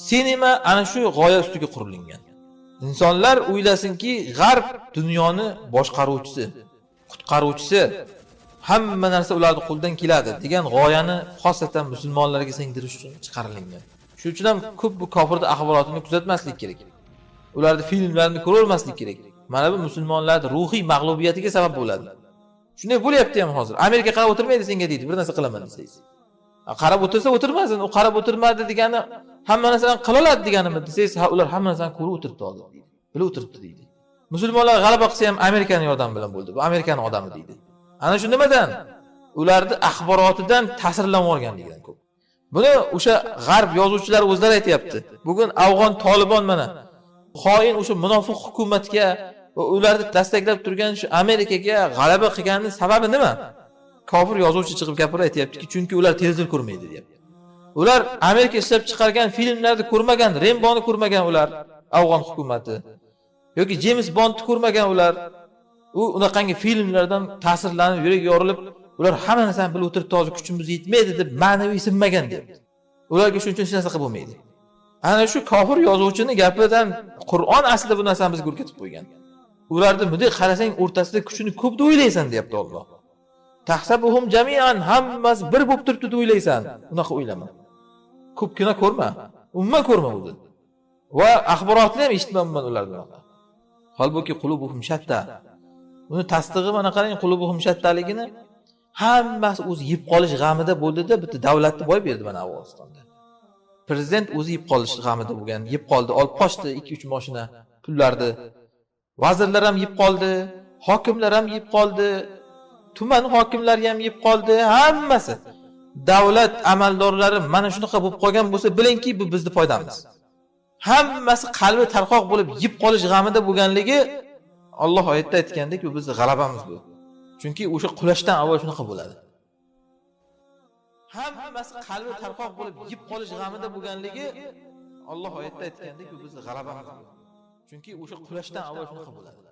Sinema ana shu g'oya ustiga qurilgan. İnsanlar o'ylasinki, g'arb dunyoni boshqaruvchisi, qutqaruvchisi, hamma narsa ularning qo'ldan keladi degan g'oyani xosatan musulmonlarga singdirish uchun chiqarilgan. Shuning uchun ham ko'p bu kofirning axborotini kuzatmaslik kerak. Ularning filmlarini ko'rolmaslik kerak. Mana bu musulmonlarning ruhiy mag'lubiyatiga sabab bo'ladi. Shunday bo'lyapti ham hozir. Amerika qarab o'tirmaydi senga deydi, bir narsa qilaman desangiz. Qarab o'tirsa o'tirmasin, u qarab o'tirmadi degani hamma narsani qila oladi deganimi desangiz, ha ular hamma narsani ko'rib o'tiribdi hozir deydi. Bilib o'tiribdi deydi. Musulmonlar g'alaba qilsa ham Amerikaning yordami bilan bo'ldi. Bu Amerikaning odami deydi. Ana shu nimadan? Ularning axborotidan ta'sirlanib olganligidan ko'p. Buni o'sha g'arb yozuvchilari o'zlari aytayapti. Bugun Afg'on Tolibon mana xoin o'sha munofiq hukumatga va ularni dastaklab turgan shu Amerikaga g'alaba qilganining sababi nima? Kofir yozuvchi chiqib gapirib aytayaptiki, chunki ular televizor ko'rmaydi deyapti. Ular Amerika ishlab chiqargan filmlarni ko'rmagan, Remboni ko'rmagan ular, Afg'on hukumatı. Yoki James Bondni ko'rmagan ular. U unaqangi filmlardan ta'sirlanib, yurak yorilib, ular hamma narsani bilib o'tirib, hozir kuchimiz yetmaydi deb ma'naviy sinmagan deyapti. Ularga shuning uchun hech narsa qilib bo'lmaydi. Ana shu kofir yozuvchining gapidan Qur'on aslida bu narsani bizga o'rgatib qo'ygan. Ularni bunday qarasang o'rtasida kuchini ko'p deb o'ylaysan deyapti Alloh. Tahsabuhum jami'an, hammasi bir bo'lib turibdi deb o'ylaysan. Unaqa o'ylama. Ko'pgina ko'rma. Umuman ko'rma o'zi. Va axborotni ham eshitmayman ulardan. Holbuki qulubuhum shatta. Uni tasdig'i mana qarang, qulubuhum shattaligini hammasi o'zi yeb qolish g'amida bo'ldi-da, bitta davlatni boy berdi mana Afg'onistonda. Prezident o'zi yeb qolish g'amida bo'lgan, yeb qoldi, olib qochdi 2-3 mashina pullarni. Vazirlar ham yeb qoldi, hokimlar ham yeb qoldi, tuman hokimlari ham yeb qoldi, hammasi. Davlat amaldorlari mana shunaqa bo'lib qolgan bo'lsa, bilingki, bu bizning foydamiz. Hammasi qalbi tarqoq bo'lib yeb qolish g'amida bo'lganligi Alloh oyatda aytgandek, bu bizning g'alabamiz bu. Chunki o'sha qulashdan avval shunaqa bo'ladi. Hammasi qalbi tarqoq bo'lib yeb qolish g'amida bo'lganligi Alloh oyatda aytgandek, bu bizning g'alabamiz bu. Chunki o'sha qulashdan avval shunaqa bo'ladi.